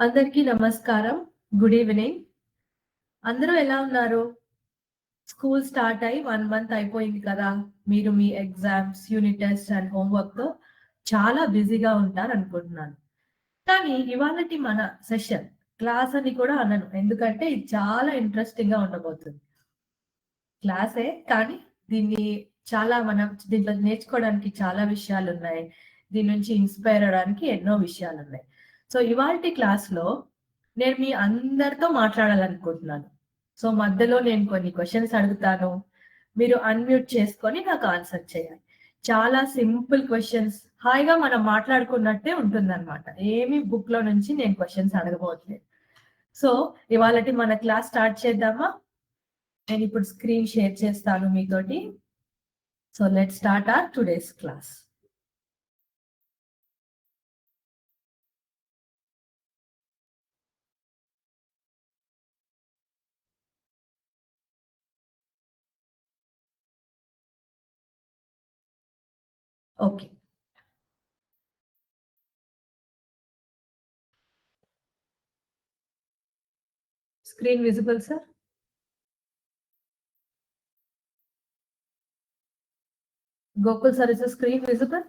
అందరికీ నమస్కారం. Good evening. అందరూ ఎలా ఉన్నారు? స్కూల్ స్టార్ట్ అయ్యి 1 మంత్ అయిపోయింది కదా! మీరు మీ ఎగ్జామ్స్, యూనిట్ టెస్ట్ అండ్ హోంవర్క్‌తో చాలా బిజీగా ఉంటారనుకుంటున్నాను. కానీ ఇవాళటి మన సెషన్ క్లాస్ అని కూడా అనను. ఎందుకంటే ఇది చాలా ఇంట్రెస్టింగ్‌గా ఉండబోతుంది. క్లాసే కానీ దీన్ని దీంట్లో నేర్చుకోవడానికి చాలా విషయాలున్నాయి. దీని నుంచి ఇన్‌స్పైర్ అవ్వడానికి ఎన్నో విషయాలున్నాయి. సో ఇవాల్టి క్లాస్‌లో నేను మీ అందరితో మాట్లాడాలనుకుంటున్నాను. సో మధ్యలో నేను కొన్ని క్వెషన్స్ అడుగుతాను. మీరు అన్‌మ్యూట్ చేసుకొని నాకు ఆన్సర్ చేయాలి. చాలా సింపుల్ క్వెషన్స్ హాయిగా మనం మాట్లాడుకున్నట్టే ఉంటుందన్నమాట. ఏమి బుక్‌లో నుంచి నేను క్వెషన్స్ అడగబోట్లేదు. సో ఇవాళటి మన క్లాస్ స్టార్ట్ చేద్దామా? నేను ఇప్పుడు స్క్రీన్ షేర్ చేస్తాను మీతోటి. So let's start our today's class. Okay. Screen visible, sir? Gokul, sir, is the screen visible?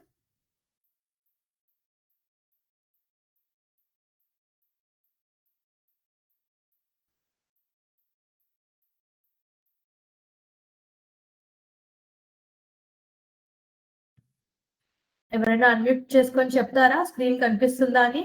ఎవరైనా అన్మ్యూట్ చేసుకొని చెప్తారా స్క్రీన్ కనిపిస్తుందా అని?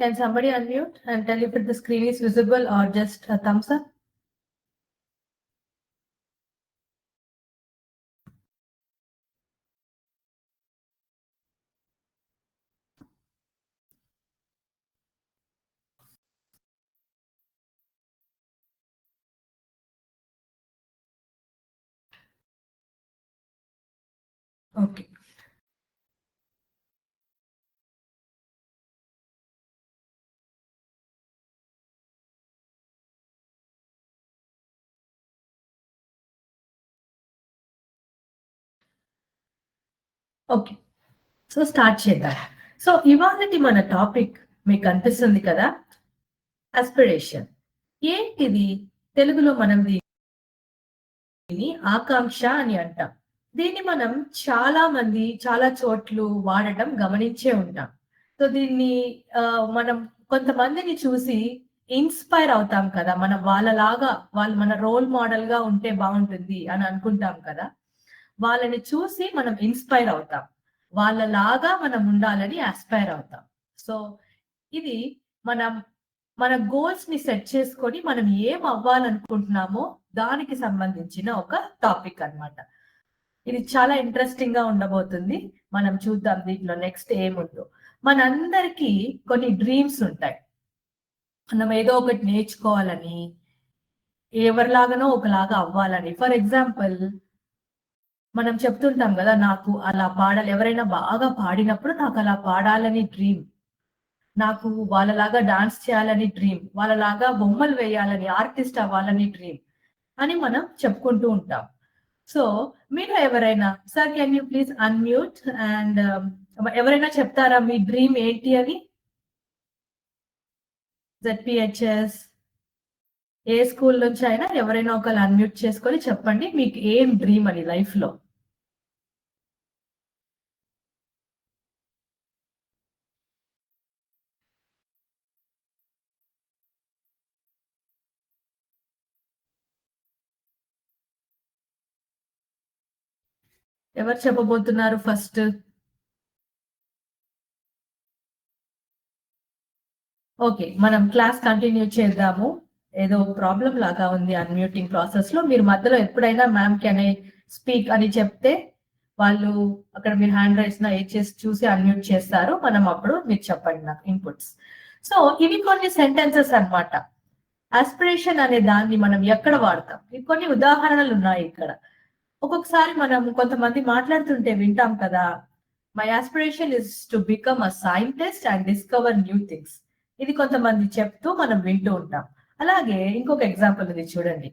Can somebody unmute and tell if the screen is visible or just a thumbs up? Okay. Okay. So start చేద్దాం. So ఇవాళటి మన topic మీకు అనిపిస్తుంది కదా, ఆస్పిరేషన్. ఏంటిది? తెలుగులో మనం దీన్ని ఆకాంక్ష అని అంటాం. దీన్ని మనం చాలా మంది చాలా చోట్లు వాడటం గమనించే ఉంటాం. సో దీన్ని మనం కొంతమందిని చూసి ఇన్స్పైర్ అవుతాం కదా, మనం వాళ్ళలాగా వాళ్ళు మన రోల్ మోడల్ గా ఉంటే బాగుంటుంది అని అనుకుంటాం కదా. వాళ్ళని చూసి మనం ఇన్స్పైర్ అవుతాం, వాళ్ళలాగా మనం ఉండాలని ఆస్పైర్ అవుతాం. సో ఇది మనం మన గోల్స్ ని సెట్ చేసుకొని మనం ఏం అవ్వాలనుకుంటున్నామో దానికి సంబంధించిన ఒక టాపిక్ అన్నమాట. ఇది చాలా ఇంట్రెస్టింగ్ గా ఉండబోతుంది. మనం చూద్దాం దీంట్లో నెక్స్ట్ ఏముందో. మనందరికీ కొన్ని డ్రీమ్స్ ఉంటాయి. మనం ఏదో ఒకటి నేర్చుకోవాలని, ఎవరిలాగానో ఒకలాగా అవ్వాలని. ఫర్ ఎగ్జాంపుల్, మనం చెప్తుంటాం కదా, నాకు అలా పాడాలి, ఎవరైనా బాగా పాడినప్పుడు నాకు అలా పాడాలని డ్రీమ్, నాకు వాళ్ళలాగా డాన్స్ చేయాలని డ్రీమ్, వాళ్ళలాగా బొమ్మలు వేయాలని, ఆర్టిస్ట్ అవ్వాలని డ్రీమ్ అని మనం చెప్పుకుంటూ ఉంటాం. సో మీరు ఎవరైనా, sir can you please unmute and ఎవరైనా చెప్తారా మీ డ్రీమ్ ఏంటి అని? జెడ్పిహెచ్ఎస్ ఏ స్కూల్ నుంచి అయినా ఎవరైనా ఒకళ్ళు అన్మ్యూట్ చేసుకొని చెప్పండి మీకు ఏం డ్రీమ్ అని లైఫ్ లో. ఎవరు చెప్పబోతున్నారు ఫస్ట్? ఓకే, మనం క్లాస్ కంటిన్యూ చేద్దాము. ఏదో ప్రాబ్లం లాగా ఉంది అన్మ్యూటింగ్ ప్రాసెస్ లో. మీరు మధ్యలో ఎప్పుడైనా మ్యామ్ కెన్ ఐ స్పీక్ అని చెప్తే వాళ్ళు అక్కడ మీరు హ్యాండ్ రైట్స్ చేసి చూసి అన్మ్యూట్ చేస్తారు. మనం అప్పుడు మీరు చెప్పండి నాకు ఇన్పుట్స్. సో ఇవి కొన్ని సెంటెన్సెస్ అన్నమాట. ఆస్పిరేషన్ అనే దాన్ని మనం ఎక్కడ వాడతాం? కొన్ని ఉదాహరణలు ఉన్నాయి ఇక్కడ. ఒక్కొక్కసారి మనం కొంతమంది మాట్లాడుతుంటే వింటాం కదా, my aspiration is to become a scientist and discover new things. ఇది కొంతమంది చెప్తూ మనం వింటూ ఉంటాం. అలాగే ఇంకొక ఎగ్జాంపుల్ ఇది చూడండి.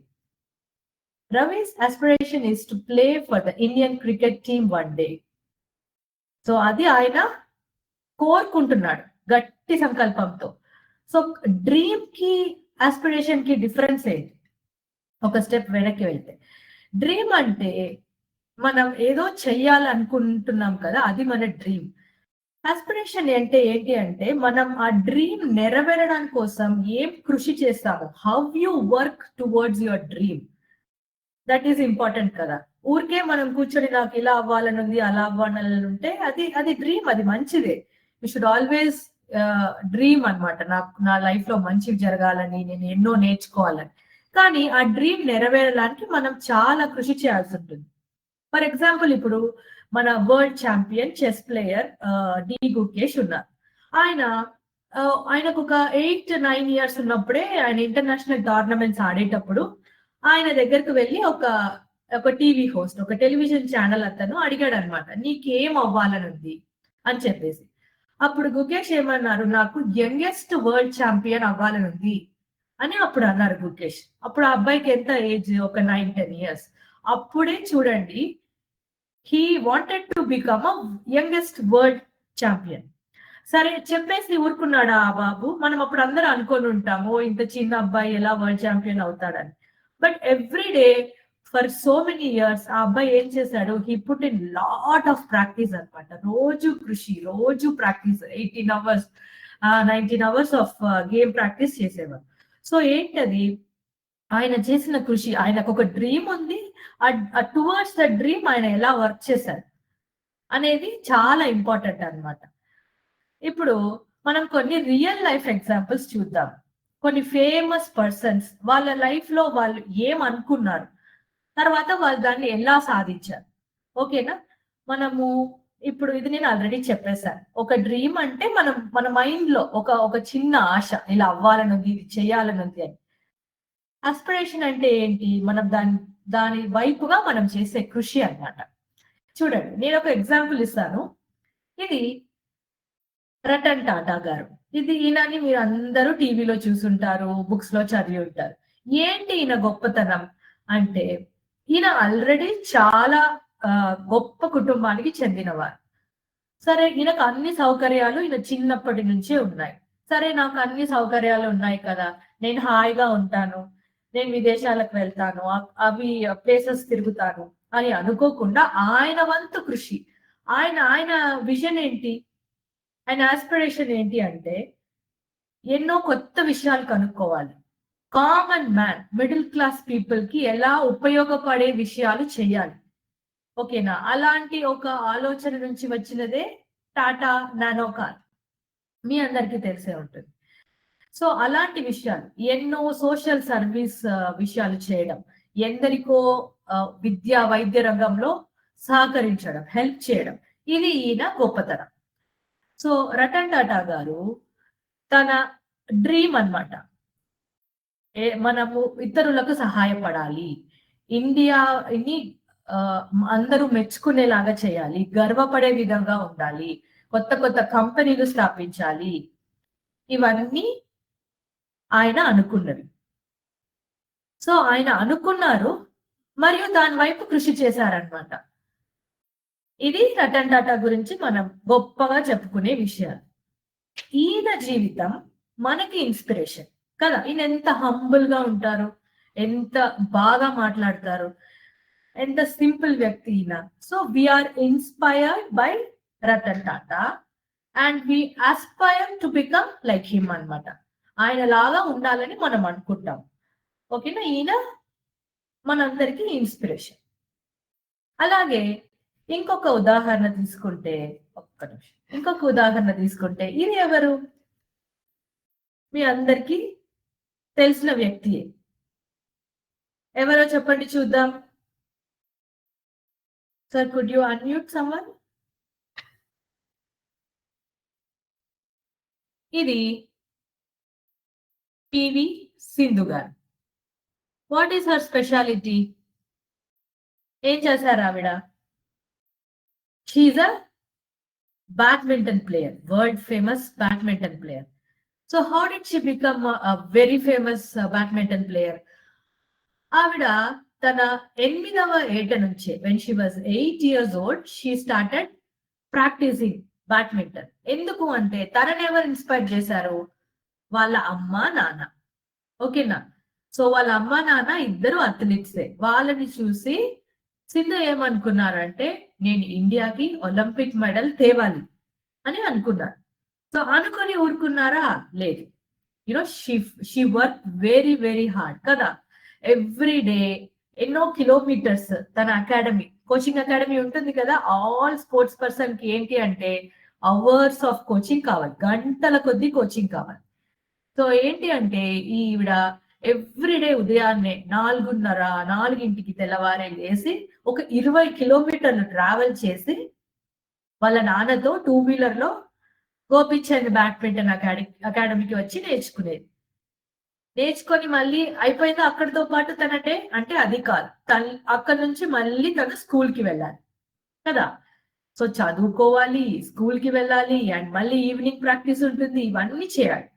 Ravi's aspiration is to play for the Indian cricket team one day. So అది ఆయన కోరుకుంటున్నాడు గట్టి సంకల్పంతో. సో డ్రీమ్ కి ఆస్పిరేషన్ కి డిఫరెన్స్ ఏంటి? ఒక స్టెప్ వెనక్కి వెళ్తే, డ్రీమ్ అంటే మనం ఏదో చెయ్యాలనుకుంటున్నాం కదా, అది మన డ్రీమ్. ఆస్పిరేషన్ అంటే ఏంటి అంటే మనం ఆ డ్రీమ్ నెరవేరడానికి కోసం ఏం కృషి చేస్తాము, how you work towards your dream. That is important కదా. ఊరికే మనం కూర్చొని నాకు ఇలా అవ్వాలని ఉంది, అలా అవ్వాలని ఉంటే అది అది డ్రీమ్, అది మంచిదే. యూ షుడ్ ఆల్వేస్ డ్రీమ్ అనమాట. నా లైఫ్ లో మంచివి జరగాలని, నేను ఎన్నో నేర్చుకోవాలని. కానీ ఆ డ్రీమ్ నెరవేరడానికి మనం చాలా కృషి చేయాల్సి ఉంటుంది. ఫర్ ఎగ్జాంపుల్ ఇప్పుడు మన world champion chess player D Gukesh ఉన్నారు. ఆయన ఆయనకు ఒక 8-9 ఇయర్స్ ఉన్నప్పుడే ఆయన ఇంటర్నేషనల్ టోర్నమెంట్స్ ఆడేటప్పుడు ఆయన దగ్గరకు వెళ్ళి ఒక ఒక టీవీ హోస్ట్, ఒక టెలివిజన్ ఛానల్ అతను అడిగాడు అనమాట, నీకేం అవ్వాలని ఉంది అని చెప్పేసి. అప్పుడు గుకేష్ ఏమన్నారు, నాకు యంగెస్ట్ వరల్డ్ ఛాంపియన్ అవ్వాలని ఉంది అని అప్పుడు అన్నారు గుకేష్. అప్పుడు ఆ అబ్బాయికి ఎంత ఏజ్, ఒక 9-10 ఇయర్స్. అప్పుడే చూడండి, he wanted to become a youngest world champion. సరే చెప్పేసి ఊరుకున్నాడా ఆ బాబు? మనం అప్పుడు అందరూ అనుకొని ఉంటాము, ఇంత చిన్న అబ్బాయి ఎలా వరల్డ్ ఛాంపియన్ అవుతాడని. But every day for so many years ఆ అబ్బాయి ఏం చేశాడు, he put in lot of practice అనమాట. రోజు కృషి, రోజు practice, 18 hours 19 hours of game practice చేసేవారు. సో ఏంటది, ఆయన చేసిన కృషి, ఆయనకు ఒక డ్రీమ్ ఉంది, టువర్డ్స్ ద డ్రీమ్ ఆయన ఎలా వర్క్ చేశారు అనేది చాలా ఇంపార్టెంట్ అన్నమాట. ఇప్పుడు మనం కొన్ని రియల్ లైఫ్ ఎగ్జాంపుల్స్ చూద్దాం. కొన్ని ఫేమస్ పర్సన్స్ వాళ్ళ లైఫ్ లో వాళ్ళు ఏం అనుకున్నారు, తర్వాత వాళ్ళు దాన్ని ఎలా సాధించారు. ఓకేనా? మనము ఇప్పుడు ఇది నేను ఆల్రెడీ చెప్పేశాను. ఒక డ్రీమ్ అంటే మనం మన మైండ్ లో ఒక ఒక చిన్న ఆశ, ఇలా అవ్వాలని ఉంది, ఇది చేయాలని ఉంది అని. ఆస్పిరేషన్ అంటే ఏంటి? మనం దాని వైపుగా మనం చేసే కృషి అన్నమాట. చూడండి, నేను ఒక ఎగ్జాంపుల్ ఇస్తాను. ఇది రతన్ టాటా గారు. ఈయనని మీరు అందరూ టీవీలో చూసుంటారు, బుక్స్ లో చదివి ఉంటారు. ఏంటి ఈయన గొప్పతనం అంటే, ఈయన ఆల్రెడీ చాలా గొప్ప కుటుంబానికి చెందినవారు. సరే, ఈయనకు అన్ని సౌకర్యాలు ఈయన చిన్నప్పటి నుంచే ఉన్నాయి. సరే, నాకు అన్ని సౌకర్యాలు ఉన్నాయి కదా, నేను హాయిగా ఉంటాను, నేను విదేశాలకు వెళ్తాను, అవి ప్లేసెస్ తిరుగుతాను అని అనుకోకుండా ఆయన వంతు కృషి, ఆయన ఆయన విజన్ ఏంటి, ఆయన ఆస్పిరేషన్ ఏంటి అంటే ఎన్నో కొత్త విషయాలు కనుక్కోవాలి. Common man, middle class people కి ఎలా ఉపయోగపడే విషయాలు చేయాలి. ఓకేనా? అలాంటి ఒక ఆలోచన నుంచి వచ్చినదే టాటా నానో కార్. మీ అందరికీ తెలిసే ఉంటుంది. సో అలాంటి విషయాలు, ఎన్నో సోషల్ సర్వీస్ విషయాలు చేయడం, ఎందరికో విద్యా వైద్య రంగంలో సహకరించడం, హెల్ప్ చేయడం, ఇది ఈయన గొప్పతనం. సో రతన్ టాటా గారు తన డ్రీమ్ అన్నమాట, మనము ఇతరులకు సహాయపడాలి, ఇండియాని అందరూ మెచ్చుకునేలాగా చేయాలి, గర్వపడే విధంగా ఉండాలి, కొత్త కొత్త కంపెనీలు స్థాపించాలి, ఇవన్నీ ఆయన అనుకున్నవి. సో ఆయన అనుకున్నారు, మరియు దాని వైపు కృషి చేశారనమాట. ఇది రతన్ టాటా గురించి మనం గొప్పగా చెప్పుకునే విషయాలు. ఈయన జీవితం మనకి ఇన్స్పిరేషన్ కదా. ఈయన ఎంత హంబుల్ గా ఉంటారు, ఎంత బాగా మాట్లాడతారు, ఎంత సింపుల్ వ్యక్తి ఈయన. So we are inspired by Ratan Tata and we aspire to become like him అన్నమాట. ఆయన లాగా ఉండాలని మనం అనుకుంటాం. ఓకేనా? ఈయన మనందరికీ ఇన్స్పిరేషన్. అలాగే ఇంకొక ఉదాహరణ తీసుకుంటే, ఇంకొక ఉదాహరణ తీసుకుంటే, ఇది ఎవరు? మీ అందరికీ తెలిసిన వ్యక్తియే. ఎవరో చెప్పండి చూద్దాం. Sir, could you unmute someone? ఇది పివి సింధు గారు. What is her speciality? ఏం చేశారు ఆవిడ? She's a badminton player, world famous badminton player. So how did she become very famous badminton player? ఆవిడ తన 8వ ఏట నుంచే, when she was 8 years old, she started practising badminton. ఎందుకు అంటే తనని ఎవరు ఇన్స్పైర్ చేశారు? వాళ్ళ అమ్మ నాన్న. ఓకేనా? సో వాళ్ళ అమ్మ నాన్న ఇద్దరు అథ్లీట్సే. వాళ్ళని చూసి సింధు ఏమనుకున్నారంటే నేను ఇండియాకి ఒలింపిక్ మెడల్ తేవాలి అని అనుకున్నారు. సో అనుకొని ఊరుకున్నారా? లేదు. She work very very hard కదా. ఎవ్రీ డే ఎన్నో కిలోమీటర్స్ తన అకాడమీ, కోచింగ్ అకాడమీ ఉంటుంది కదా. ఆల్ స్పోర్ట్స్ పర్సన్ కి ఏంటి అంటే అవర్స్ ఆఫ్ కోచింగ్ కావాలి, గంటల కొద్దీ కోచింగ్ కావాలి. సో ఏంటి అంటే ఈవిడ ఎవ్రీడే ఉదయాన్నే 4:30, 4కి తెల్లవారే లేసి ఒక 20 కిలోమీటర్లు ట్రావెల్ చేసి వాళ్ళ నాన్నతో 2-wheeler లో గోపిచంద్ బ్యాడ్మింటన్ అకాడమీకి వచ్చి నేర్చుకునేది. నేర్చుకొని మళ్ళీ అయిపోయింది అక్కడితో పాటు తన డే. అంటే అది కాదు, అక్కడ నుంచి మళ్ళీ తను స్కూల్ కి వెళ్ళాలి కదా. సో చదువుకోవాలి, స్కూల్ కి వెళ్ళాలి, అండ్ మళ్ళీ ఈవినింగ్ ప్రాక్టీస్ ఉంటుంది, ఇవన్నీ చేయాలి.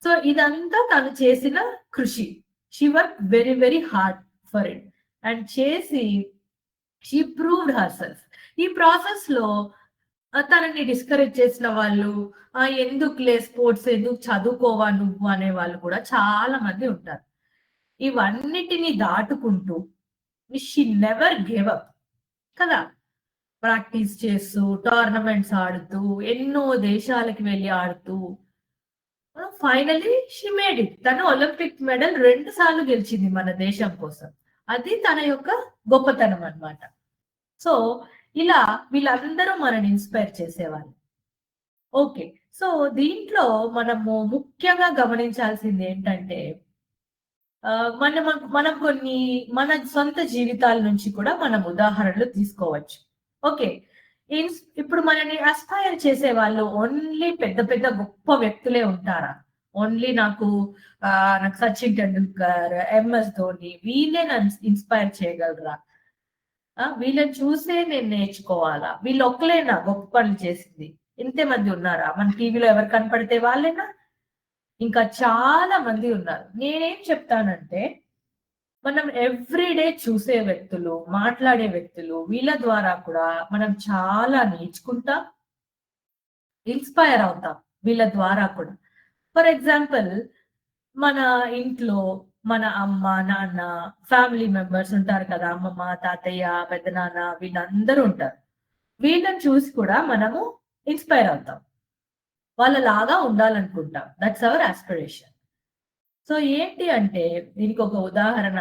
సో ఇదంతా తను చేసిన కృషి. She work very very hard for it and చేసి షీ ప్రూవ్డ్ హర్ సెల్ఫ్. ఈ ప్రాసెస్ లో తనని డిస్కరేజ్ చేసిన వాళ్ళు, ఎందుకులే స్పోర్ట్స్, ఎందుకు చదువుకోవా నువ్వు అనే వాళ్ళు కూడా చాలా మంది ఉంటారు. ఇవన్నిటిని దాటుకుంటూ షీ నెవర్ గేవ్ అప్ కదా. ప్రాక్టీస్ చేస్తూ, టోర్నమెంట్స్ ఆడుతూ, ఎన్నో దేశాలకి వెళ్ళి ఆడుతూ ఫైనలీ షీ మేడ్ ఇట్. తను ఒలింపిక్ మెడల్ 2 సార్లు గెలిచింది మన దేశం కోసం. అది తన యొక్క గొప్పతనం అన్నమాట. సో ఇలా వీళ్ళందరూ మనని ఇన్స్పైర్ చేసేవాళ్ళు. ఓకే. సో దీంట్లో మనము ముఖ్యంగా గమనించాల్సింది ఏంటంటే మనం మనం కొన్ని మన సొంత జీవితాల నుంచి కూడా మనం ఉదాహరణలు తీసుకోవచ్చు. ఓకే. ఇప్పుడు మనని అస్పైర్ చేసే వాళ్ళు ఓన్లీ పెద్ద పెద్ద గొప్ప వ్యక్తులే ఉంటారా? ఓన్లీ నాకు సచిన్ టెండూల్కర్, ఎంఎస్ ధోని వీళ్ళే నన్ను ఇన్స్పైర్ చేయగలరా? వీళ్ళని చూసే నేను నేర్చుకోవాలా? వీళ్ళు ఒక్కలేనా గొప్ప పనులు చేసింది? ఇంతమంది ఉన్నారా? మన టీవీలో ఎవరు కనపడితే వాళ్ళేనా? ఇంకా చాలా మంది ఉన్నారు. నేనేం చెప్తానంటే మనం ఎవ్రీడే చూసే వ్యక్తులు, మాట్లాడే వ్యక్తులు, వీళ్ళ ద్వారా కూడా మనం చాలా నేర్చుకుంటాం, ఇన్స్పైర్ అవుతాం వీళ్ళ ద్వారా కూడా. ఫర్ ఎగ్జాంపుల్, మన ఇంట్లో మన అమ్మ, నాన్న, ఫ్యామిలీ మెంబర్స్ ఉంటారు కదా. అమ్మమ్మ, తాతయ్య, పెద్దనాన్న వీళ్ళందరూ ఉంటారు. వీళ్ళని చూసి కూడా మనము ఇన్స్పైర్ అవుతాం. వాళ్ళలాగా ఉండాలనుకుంటాం. That's our aspiration. సో ఏంటి అంటే దీనికి ఒక ఉదాహరణ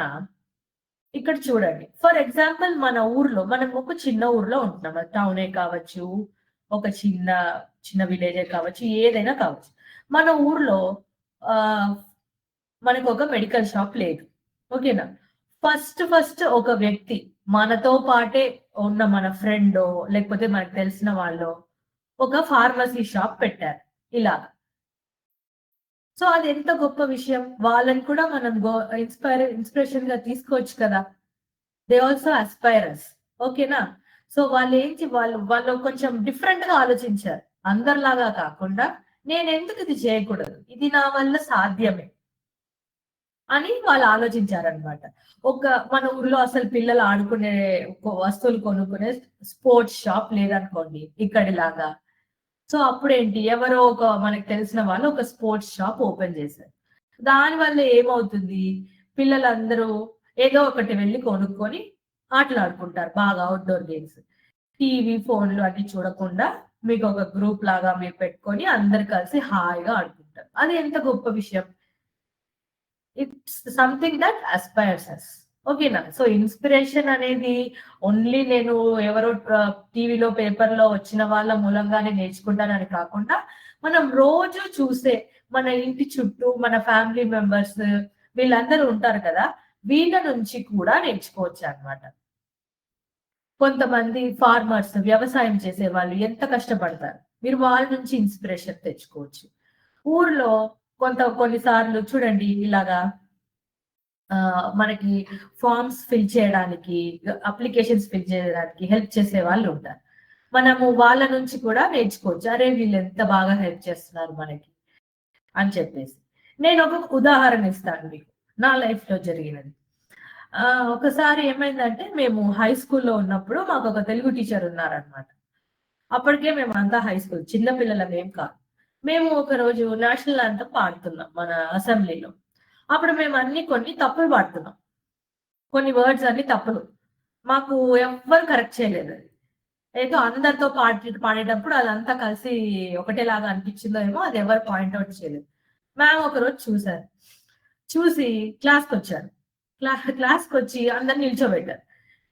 ఇక్కడ చూడండి. ఫర్ ఎగ్జాంపుల్, మన ఊర్లో మనం ఒక చిన్న ఊర్లో ఉంటున్నాం. టౌనే కావచ్చు, ఒక చిన్న చిన్న విలేజే కావచ్చు, ఏదైనా కావచ్చు. మన ఊర్లో ఆహ్, మనకు ఒక మెడికల్ షాప్ లేదు. ఓకేనా? ఫస్ట్ ఒక వ్యక్తి మనతో పాటే ఉన్న మన ఫ్రెండో, లేకపోతే మనకు తెలిసిన వాళ్ళో ఒక ఫార్మసీ షాప్ పెట్టారు ఇలాగ. సో అది ఎంత గొప్ప విషయం. వాళ్ళని కూడా మనం ఇన్స్పిరేషన్‌గా తీసుకోవచ్చు కదా. దే ఆల్సో అస్పైర్ అస్. ఓకేనా? సో వాళ్ళు కొంచెం డిఫరెంట్‌గా ఆలోచించారు. అందరిలాగా కాకుండా నేనెందుకు ఇది చేయకూడదు? ఇది నా వల్ల సాధ్యమే అని వాళ్ళు ఆలోచించారనమాట. మన ఊర్లో అసలు పిల్లలు ఆడుకునే వస్తువులు కొనుక్కునే స్పోర్ట్స్ షాప్ లేదనుకోండి ఇక్కడిలాగా. సో అప్పుడేంటి, ఎవరో మనకు తెలిసిన వాళ్ళు ఒక స్పోర్ట్స్ షాప్ ఓపెన్ చేశారు. దానివల్ల ఏమవుతుంది, పిల్లలందరూ ఏదో ఒకటి వెళ్లి కొనుక్కొని ఆటలాడుకుంటారు బాగా అవుట్‌డోర్ గేమ్స్. టీవీ, ఫోన్‌లు అన్ని చూడకుండా మీకొక గ్రూప్ లాగా మీరు పెట్టుకొని అందరూ కలిసి హాయిగా ఆడుకుంటారు. అది ఎంత గొప్ప విషయం. ఇట్స్ సంథింగ్ దట్ అస్పైర్స్ అస్. ఓకేనా? సో ఇన్స్పిరేషన్ అనేది ఓన్లీ నేను ఎవరో టీవీలో, పేపర్‌లో వచ్చిన వాళ్ళ మూలంగానే నేర్చుకుంటానని కాకుండా, మనం రోజు చూసే మన ఇంటి చుట్టూ మన ఫ్యామిలీ మెంబర్స్ వీళ్ళందరూ ఉంటారు కదా. వీళ్ళ నుంచి కూడా నేర్చుకోవచ్చనమాట. కొంతమంది ఫార్మర్స్, వ్యవసాయం చేసేవాళ్ళు ఎంత కష్టపడతారు. మీరు వాళ్ళ నుంచి ఇన్స్పిరేషన్ తెచ్చుకోవచ్చు. ఊర్లో కొన్ని సార్లు చూడండి ఇలాగా మనకి ఫార్మ్స్ ఫిల్ చేయడానికి, అప్లికేషన్స్ ఫిల్ చేయడానికి హెల్ప్ చేసే వాళ్ళు ఉంటారు. మనము వాళ్ళ నుంచి కూడా నేర్చుకోవచ్చు. అరే! వీళ్ళు ఎంత బాగా హెల్ప్ చేస్తున్నారు మనకి అని చెప్పేసి. నేను ఒక ఉదాహరణ ఇస్తాను మీకు. నా లైఫ్‌లో జరిగినది. ఒకసారి ఏమైందంటే మేము హై స్కూల్‌లో ఉన్నప్పుడు మాకొక తెలుగు టీచర్ ఉన్నారనమాట. అప్పటికే మేమంతా హై స్కూల్. చిన్న పిల్లలమేం కాదు. మేము ఒకరోజు నేషనల్ యాంథమ్ పాడుతున్నాం మన అసెంబ్లీలో. అప్పుడు మేము కొన్ని తప్పులు పాడుతున్నాం. కొన్ని వర్డ్స్ అన్ని తప్పులు. మాకు ఎవ్వరు కరెక్ట్ చేయలేదది. ఏదో అందరితో పాడేటప్పుడు అదంతా కలిసి ఒకటేలాగా అనిపించిందో ఏమో అది ఎవరు పాయింట్ ఔట్ చేయలేదు. మ్యామ్ ఒకరోజు చూసారు. చూసి క్లాస్‌కొచ్చారు. క్లాస్‌కొచ్చి అందరిని నిల్చోబెట్టారు.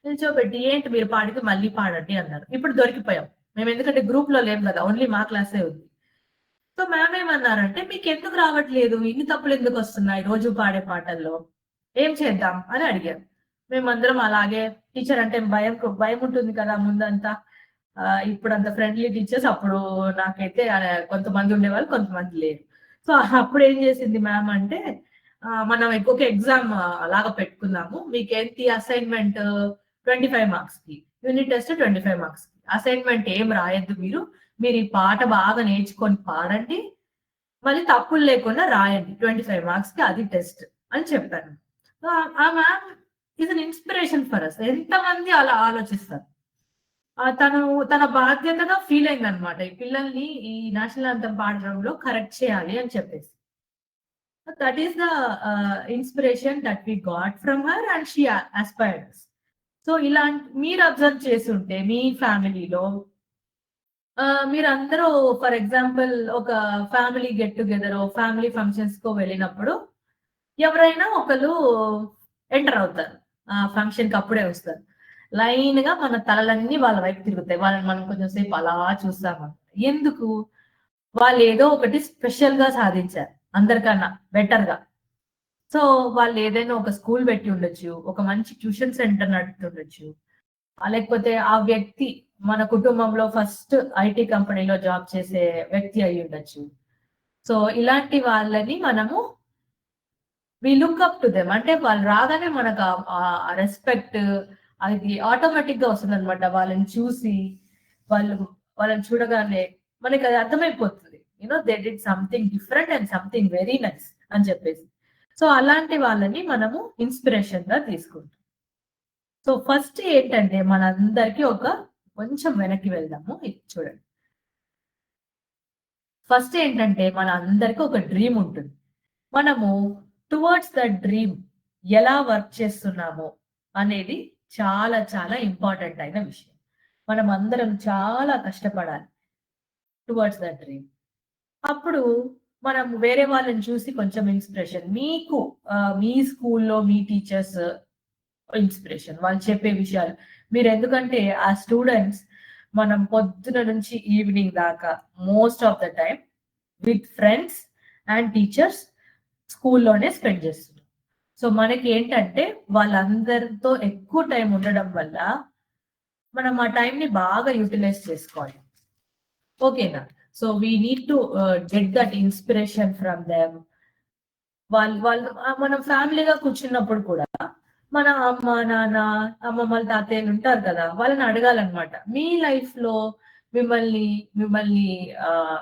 నిల్చోబెట్టి "ఏంటి మీరు పాడితే మళ్ళీ పాడండి" అన్నారు. ఇప్పుడు దొరికిపోయాం. మేమెందుకంటే గ్రూప్‌లో లేము గదా! ఓన్లీ మా క్లాసే ఉంది. సో మ్యామ్ ఏమన్నారంటే, "మీకెందుకు రావట్లేదు? ఇన్ని తప్పులెందుకొస్తున్నాయి రోజు పాడే పాటల్లో? ఏం చేద్దాం?" అని అడిగారు. మేమందరం అలాగే టీచర్ అంటే భయముంటుంది కదా ముందంతా. ఇప్పుడంత ఫ్రెండ్లీ టీచర్స్ అప్పుడు నాకైతే కొంతమంది ఉండేవాళ్ళు, కొంతమంది లేరు. సో, అప్పుడేం చేసింది మ్యామ్ అంటే, మనం ఒక ఎగ్జామ్ లాగా పెట్టుకుందాము. మీకేంటి అసైన్‌మెంట్ 25 మార్క్స్‌కి. యూనిట్ టెస్ట్ 25 మార్క్స్‌కి. అసైన్‌మెంట్ ఏం రాయొద్దు మీరు. మీరు ఈ పాట బాగా నేర్చుకొని పాడండి. మళ్ళీ తప్పులు లేకుండా రాయండి. 25 మార్క్స్‌కి అది టెస్ట్ అని చెప్పాను. సో, ఆ ma'am is an inspiration for us. ఎంతమంది అలా ఆలోచిస్తారు. తను తన బాధ్యతగా ఫీల్ అయిందనమాట. ఈ పిల్లల్ని ఈ నేషనల్ యాంథమ్ పాడడంలో కరెక్ట్ చేయాలి అని చెప్పేసి. That is the inspiration that we got from her and she aspired us. So, మీరు అబ్జర్వ్ చేసుంటే మీ ఫ్యామిలీలో మీరందరూ ఫర్ ఎగ్జాంపుల్ ఒక ఫ్యామిలీ గెట్ టుగెదరో, ఫ్యామిలీ ఫంక్షన్స్‌కో వెళ్ళినప్పుడు ఎవరైనా ఒకళ్ళు ఎంటర్ అవుతారు. ఆ ఫంక్షన్‌కి అప్పుడే వస్తారు. లైన్‌గా మన తలలన్నీ వాళ్ళ వైపు తిరుగుతాయి. వాళ్ళని మనం కొంచెం సేపు అలా చూస్తామనమాట. ఎందుకు? వాళ్ళేదో ఒకటి స్పెషల్‌గా సాధించారు. అందరికన్నా బెటర్‌గా. సో, వాళ్ళేదైనా ఒక స్కూల్ పెట్టి ఉండొచ్చు. ఒక మంచి ట్యూషన్ సెంటర్ నడుపుతుండొచ్చు. లేకపోతే ఆ వ్యక్తి మన కుటుంబంలో ఫస్ట్ ఐటీ కంపెనీలో జాబ్ చేసే వ్యక్తి అయ్యుండొచ్చు. సో, ఇలాంటి వాళ్ళని మనము we look up to them. అంటే వాళ్ళు రాగానే మనకు రెస్పెక్ట్ అది ఆటోమేటిక్‌గా వస్తుందనమాట. వాళ్ళని చూసి, వాళ్ళు వాళ్ళని చూడగానే మనకది అర్థమైపోతుంది. They did something different and something very nice అని చెప్పేసి. సో, అలాంటి వాళ్ళని మనము ఇన్‌స్పిరేషన్‌గా తీసుకుంటాం. సో, ఫస్ట్ ఏంటంటే మనందరికీ కొంచెం వెనక్కి వెళ్దాము. ఇది చూడండి. ఫస్ట్ ఏంటంటే మనందరికీ ఒక డ్రీమ్ ఉంటుంది. మనము టువర్డ్స్ దట్ డ్రీమ్ ఎలా వర్క్ చేస్తున్నామో అనేది చాలా చాలా ఇంపార్టెంట్ అయిన విషయం. మనమందరం చాలా కష్టపడాలి టువర్డ్స్ దట్ డ్రీమ్. అప్పుడు మనం వేరే వాళ్ళని చూసి కొంచెం ఇన్‌స్పిరేషన్ మీ స్కూల్‌లో మీ టీచర్స్ ఇన్‌స్పిరేషన్. వాళ్ళు చెప్పే విషయాలు. మీరెందుకంటే ఆ స్టూడెంట్స్ మనం పొద్దున నుంచి ఈవినింగ్ దాకా most of the time with friends and teachers స్కూల్‌లోనే స్పెండ్ చేస్తున్నాం. సో, మనకేంటంటే వాళ్ళందరితో ఎక్కువ టైమ్ ఉండడం వల్ల మనం ఆ టైమ్‌ని బాగా యుటిలైజ్ చేసుకోవాలి. ఓకేనా? So, we need to get that inspiration from them. వాళ్ళు వాళ్ళు మనం ఫ్యామిలీగా కూర్చున్నప్పుడు కూడా మన అమ్మ, నాన్న, అమ్మమ్మలు, తాతయ్యలు ఉంటారు కదా! వాళ్ళని అడగాలన్నమాట. మీ లైఫ్‌లో మిమ్మల్ని మిమ్మల్ని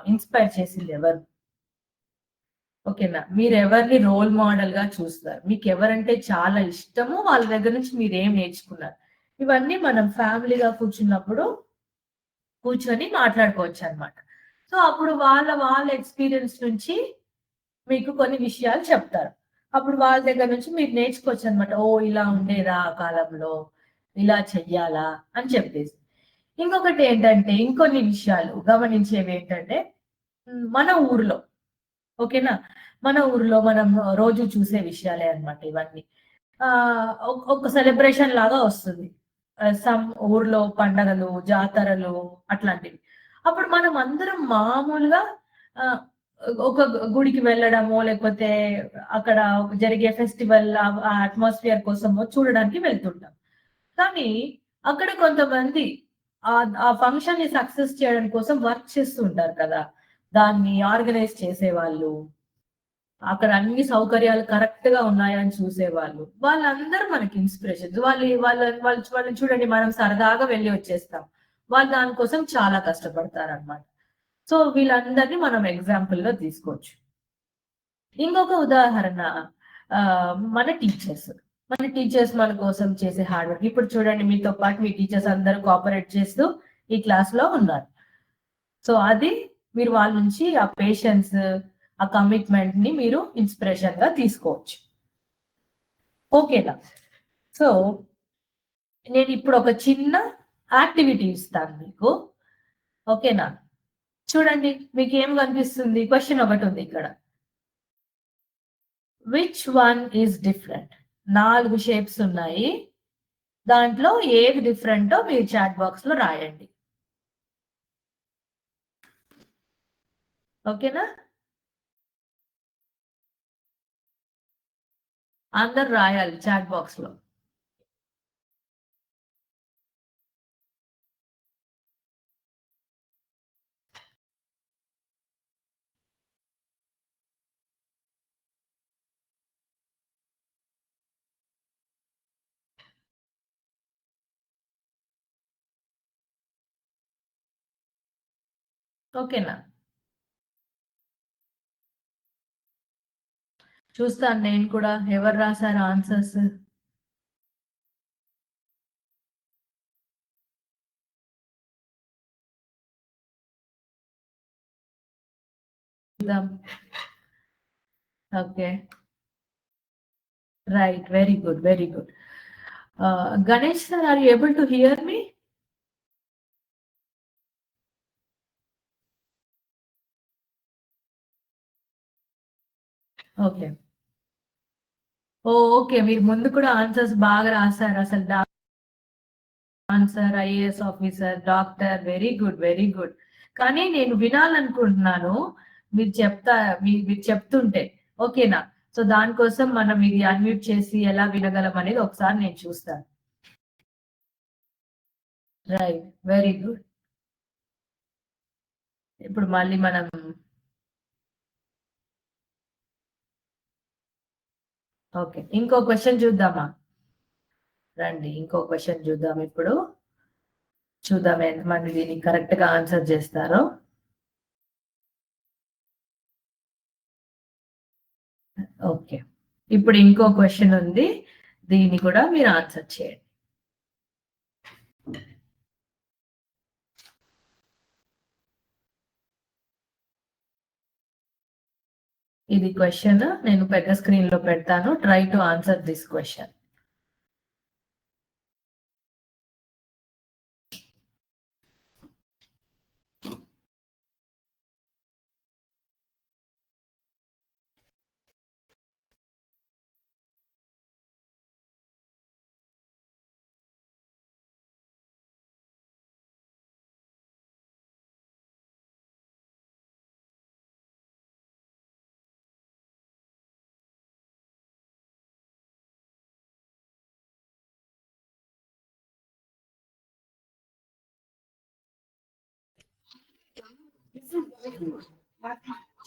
ఇన్‌స్పైర్ చేసిందెవరు? ఓకేనా? మీరెవరిని రోల్ మోడల్‌గా చూస్తారు? మీకెవరంటే చాలా ఇష్టమో వాళ్ళ దగ్గర నుంచి మీరేం నేర్చుకున్నారు? ఇవన్నీ మనం ఫ్యామిలీగా కూర్చొని మాట్లాడుకోవచ్చనమాట. సో, అప్పుడు వాళ్ళ ఎక్స్‌పీరియన్స్ నుంచి మీకు కొన్ని విషయాలు చెప్తారు. అప్పుడు వాళ్ళ దగ్గర నుంచి మీరు నేర్చుకోవచ్చనమాట. ఓహ్! ఇలా ఉండేదా ఆ కాలంలో? ఇలా చెయ్యాలా? అని చెప్పేసి. ఇంకొకటేంటంటే ఇంకొన్ని విషయాలు గమనించేవేంటంటే మన ఊర్లో ఓకేనా? మన ఊర్లో మనం రోజు చూసే విషయాలే అన్నమాట ఇవన్నీ. ఒక సెలబ్రేషన్ లాగా వస్తుంది. సమ్ ఊర్లో పండగలు, జాతరలు అట్లాంటివి. అప్పుడు మనం అందరం మామూలుగా ఆహ్, ఒక గుడికి వెళ్ళడమో, లేకపోతే అక్కడ జరిగే ఫెస్టివల్ ఆ అట్మాస్ఫియర్ కోసమో చూడడానికి వెళ్తుంటాం. కానీ అక్కడ కొంతమంది ఆ ఫంక్షన్‌ని సక్సెస్ చేయడం కోసం వర్క్ చేస్తూ ఉంటారు కదా! దాన్ని ఆర్గనైజ్ చేసేవాళ్ళు. అక్కడ అన్ని సౌకర్యాలు కరెక్ట్ గా ఉన్నాయని చూసేవాళ్ళు. వాళ్ళందరూ మనకి ఇన్స్పిరేషన్స్. వాళ్ళని చూడండి, మనం సరదాగా వెళ్ళి వచ్చేస్తాం. వాళ్ళు దానికోసం చాలా కష్టపడతారనమాట. సో వీళ్ళందరినీ మనం ఎగ్జాంపుల్ గా తీసుకోవచ్చు. ఇంకొక ఉదాహరణ మన టీచర్స్. మన టీచర్స్ మన కోసం చేసే హార్డ్ వర్క్. ఇప్పుడు చూడండి, మీతో పాటు మీ టీచర్స్ అందరూ కోఆపరేట్ చేస్తూ ఈ క్లాస్ లో ఉన్నారు. సో అది మీరు వాళ్ళ నుంచి ఆ పేషెన్స్, ఆ కమిట్మెంట్ ని మీరు ఇన్స్పిరేషన్ గా తీసుకోవచ్చు. ఓకేనా? సో నేను ఇప్పుడు ఒక చిన్న యాక్టివిటీ ఇస్తాను మీకు. ఓకేనా? చూడండి, మీకు ఏం కనిపిస్తుంది? క్వశ్చన్ ఒకటి ఉంది ఇక్కడ. Which one is different? 4 shapes ఉన్నాయి. దాంట్లో ఏది డిఫరెంటో మీరు చాట్ బాక్స్ లో రాయండి. ఓకేనా? అందరు రాయాలి చాట్ బాక్స్ లో. ఓకేనా? చూస్తాను నేను కూడా ఎవరు రాశారు answers. Okay, right, very good, very good. Ganesh sir, are you able to hear me? Okay. Okay, మీరు ముందు కూడా ఆన్సర్స్ బాగా రాశారు. అసలు answer IAS officer, doctor, very good, very good. కానీ నేను వినాలనుకుంటున్నాను మీరు మీరు చెప్తుంటే. ఓకేనా? సో దానికోసం మనం ఇది అన్మ్యూట్ చేసి ఎలా వినగలం అనేది ఒకసారి నేను చూస్తాను. Right, very good. ఇప్పుడు మళ్ళీ మనం ఓకే, ఇంకో క్వశ్చన్ చూద్దామా? రండి, ఇంకో క్వశ్చన్ చూద్దాం ఇప్పుడు. చూద్దాం ఎంతమంది దీన్ని కరెక్ట్ గా ఆన్సర్ చేస్తారో. ఓకే, ఇప్పుడు ఇంకో క్వశ్చన్ ఉంది, దీన్ని కూడా మీరు ఆన్సర్ చేయండి. ఇది క్వశ్చన్ నేను పెద్ద స్క్రీన్ లో పెడతాను. Try to answer this question.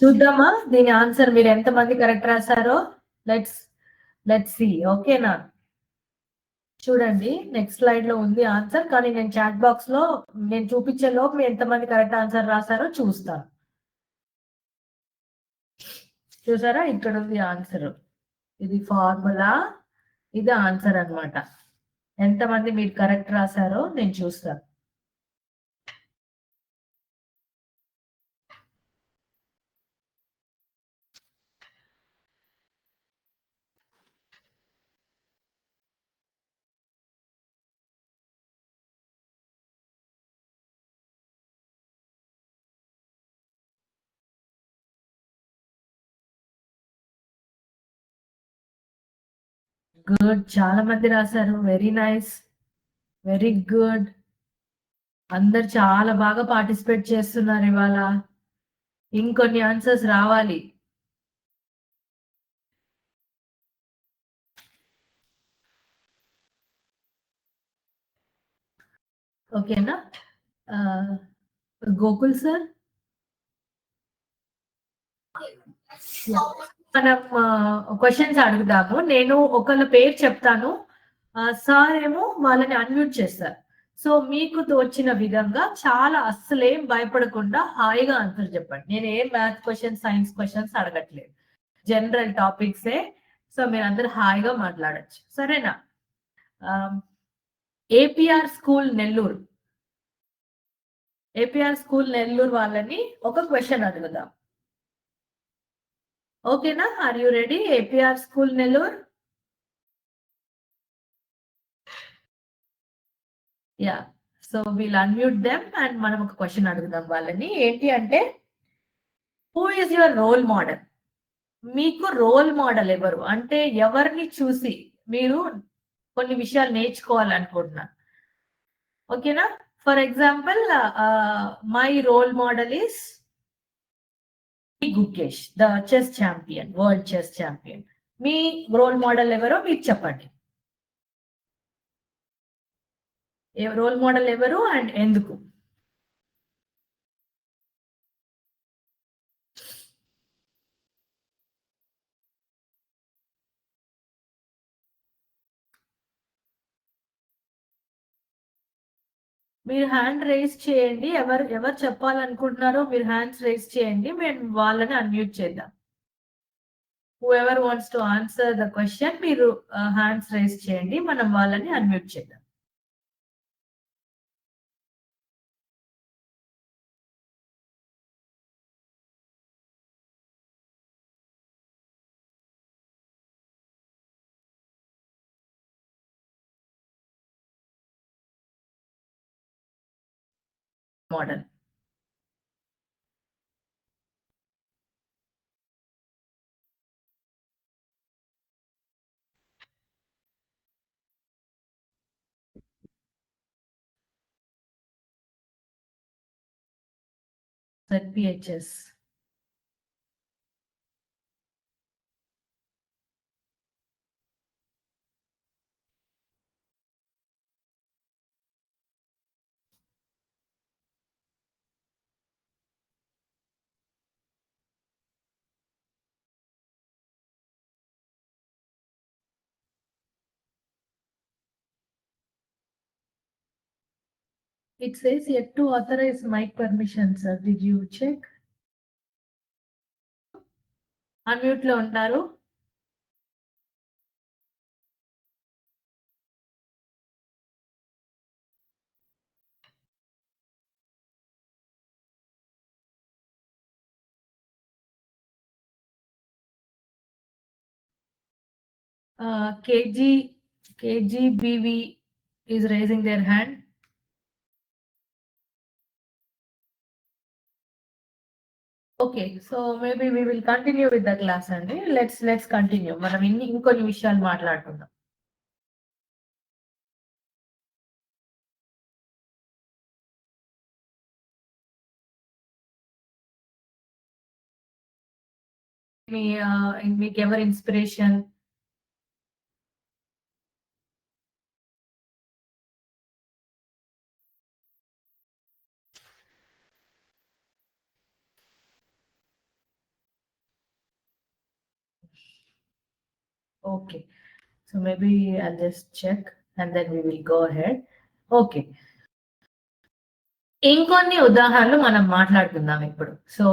చూద్దామా దీని ఆన్సర్ మీరు ఎంతమంది కరెక్ట్ రాశారో. Let's let's see. ఓకేనా? చూడండి, నెక్స్ట్ స్లైడ్ లో ఉంది ఆన్సర్, కానీ నేను చాట్ బాక్స్ లో నేను చూపించే లోపు మీరు ఎంతమంది కరెక్ట్ ఆన్సర్ రాశారో చూస్తాను. చూసారా, ఇక్కడ ఉంది ఆన్సర్. ఇది ఫార్ములా, ఇది ఆన్సర్ అన్నమాట. ఎంతమంది మీరు కరెక్ట్ రాశారో నేను చూస్తాను. గుడ్, చాలా మంది రాశారు. Very nice, very good. అందరు చాలా బాగా పార్టిసిపేట్ చేస్తున్నారు ఇవాళ. ఇంకొన్ని ఆన్సర్స్ రావాలి. ఓకేనా? గోకుల్ సార్. మనం క్వశ్చన్స్ అడుగుదాము. నేను ఒకళ్ళ పేరు చెప్తాను. సార్ ఏమో వాళ్ళని అన్‌మ్యూట్ చేస్తారు. సో, మీకు తోచిన విధంగా చాలా అస్సలేం భయపడకుండా హాయిగా ఆన్సర్ చెప్పండి. నేనేం మ్యాథ్స్ క్వెషన్స్, సైన్స్ క్వెషన్స్ అడగట్లేదు. జనరల్ టాపిక్సే. సో, మీరందరూ హాయిగా మాట్లాడొచ్చు. సరేనా? ఆహ్, APR school Nellore. APR school Nellore వాళ్ళని ఒక క్వెషన్ అడుగుదాం. ఓకేనా? Are you ready? APR school Nellore? Yeah! So, we'll unmute them and మనం ఒక క్వెషన్ అడుగుదాం వాళ్ళని. ఏంటి అంటే, who is your role model? మీకు రోల్ మోడల్ ఎవరు? అంటే ఎవరిని చూసి మీరు కొన్ని విషయాలు నేర్చుకోవాలనుకుంటున్నారు. ఓకేనా? For example my role model is Gukesh, the chess champion, world chess champion. మీ రోల్ మోడల్ ఎవరో మీరు చెప్పండి. రోల్ మోడల్ ఎవరు అండ్ ఎందుకు? మీరు హ్యాండ్ రైజ్ చేయండి. ఎవరు చెప్పాలనుకుంటున్నారో మీరు హ్యాండ్స్ రైజ్ చేయండి. మేము వాళ్ళని అన్‌మ్యూట్ చేద్దాం. Whoever wants to answer the question మీరు హ్యాండ్స్ రైజ్ చేయండి. మనం వాళ్ళని అన్‌మ్యూట్ చేద్దాం. Model. ZPHS. It says yet to authorize mic permission, sir. Did you check? Unmute లో ఉంటారు. KGBV is raising their hand. Okay, so maybe we will continue with the class అండి. Let's continue. మనం ఇంకొన్ని విషయాలు మాట్లాడుకుందాం. మీకు ఎవరి inspiration? Okay. So maybe I'll just check and then we will go ahead. Okay. ఇంకొన్ని ఉదాహరణలు మనం మాట్లాడుకుందాం ఇప్పుడు. సో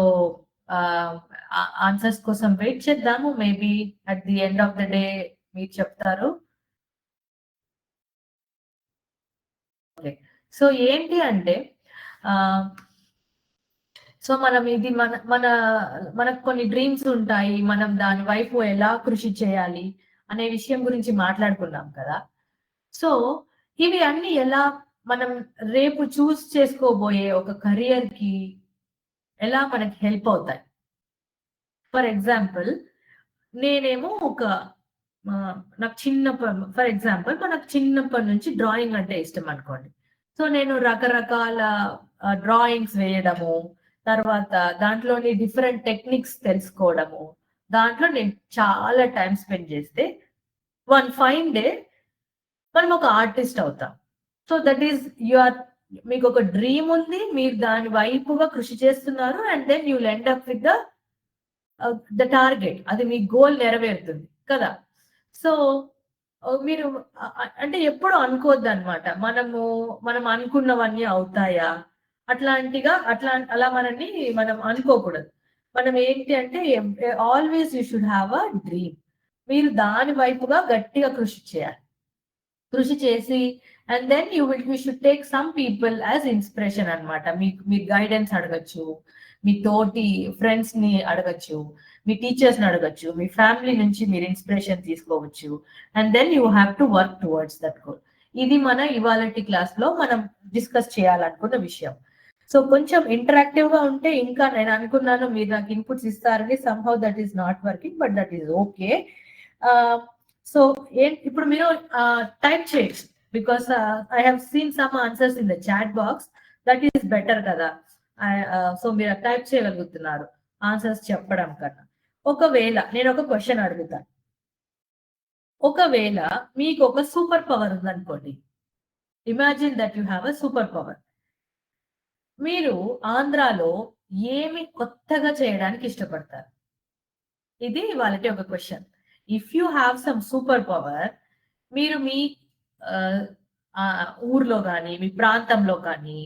ఆన్సర్స్ కోసం వెయిట్ చేద్దాము. Maybe at the end of the day మీరు చెప్తారు. ఓకే. సో ఏంటి అంటే సో మనం ఇది మనకు కొన్ని డ్రీమ్స్ ఉంటాయి. మనం దాని వైపు ఎలా కృషి చేయాలి అనే విషయం గురించి మాట్లాడుకున్నాం కదా! సో ఇవి అన్నీ ఎలా మనం రేపు చేసుకోబోయే ఒక కెరియర్‌కి ఎలా మనకి హెల్ప్ అవుతాయి? ఫర్ ఎగ్జాంపుల్ నేనేమో నాకు ఫర్ ఎగ్జాంపుల్ మనకు చిన్నప్పటి నుంచి డ్రాయింగ్ అంటే ఇష్టం అనుకోండి. సో నేను రకరకాల డ్రాయింగ్స్ వేయడము, తర్వాత దాంట్లోని డిఫరెంట్ టెక్నిక్స్ తెలుసుకోవడము, దాంట్లో నేను చాలా టైమ్ స్పెండ్ చేస్తే వన్ ఫైన్ డే మనం ఒక ఆర్టిస్ట్ అవుతాం. సో దట్ ఈస్ మీకు ఒక డ్రీమ్ ఉంది. మీరు దాని వైపుగా కృషి చేస్తున్నారు. And then you will end up with the the target, అది మీ గోల్ నెరవేరుతుంది కదా. సో మీరు అంటే ఎప్పుడు అనుకోవద్దు అనమాట, మనం అనుకున్నవన్నీ అవుతాయా అలా మనల్ని మనం అనుకోకూడదు. మనం ఏంటి అంటే always you should have a dream. మీరు దాని వైపుగా గట్టిగా కృషి చేయాలి. కృషి చేసి and then you should take some people as inspiration అనమాట. మీకు గైడెన్స్ అడగచ్చు, మీ తోటి ఫ్రెండ్స్ ని అడగచ్చు, మీ టీచర్స్ ని అడగచ్చు, మీ ఫ్యామిలీ నుంచి మీరు ఇన్స్పిరేషన్ తీసుకోవచ్చు. And then you have to work towards that goal. ఇది మన ఇవాళటి క్లాస్ లో మనం డిస్కస్ చేయాలనుకున్న విషయం. సో కొంచెం ఇంటరాక్టివ్ గా ఉంటే ఇంకా, నేను అనుకున్నాను మీరు నాకు ఇన్పుట్స్ ఇస్తారని, somehow that is not working, but that is okay. So ఇప్పుడు మీరు టైప్ చేయొచ్చు, because I have seen some answers in the chat box. That is better కదా. సో మీరు టైప్ చేయగలుగుతున్నారు ఆన్సర్స్ చెప్పడం కన్నా. ఒకవేళ నేను ఒక క్వశ్చన్ అడుగుతాను, ఒకవేళ మీకు ఒక సూపర్ పవర్ ఉందనుకోండి, imagine that you have a super power. మీరు ఆంధ్రాలో ఏమి కొత్తగా చేయడానికి ఇష్టపడతారు? ఇది వాళ్ళకి ఒక question. If you have some super power, మీరు మీ ఊర్లో కానీ, మీ ప్రాంతంలో కానీ,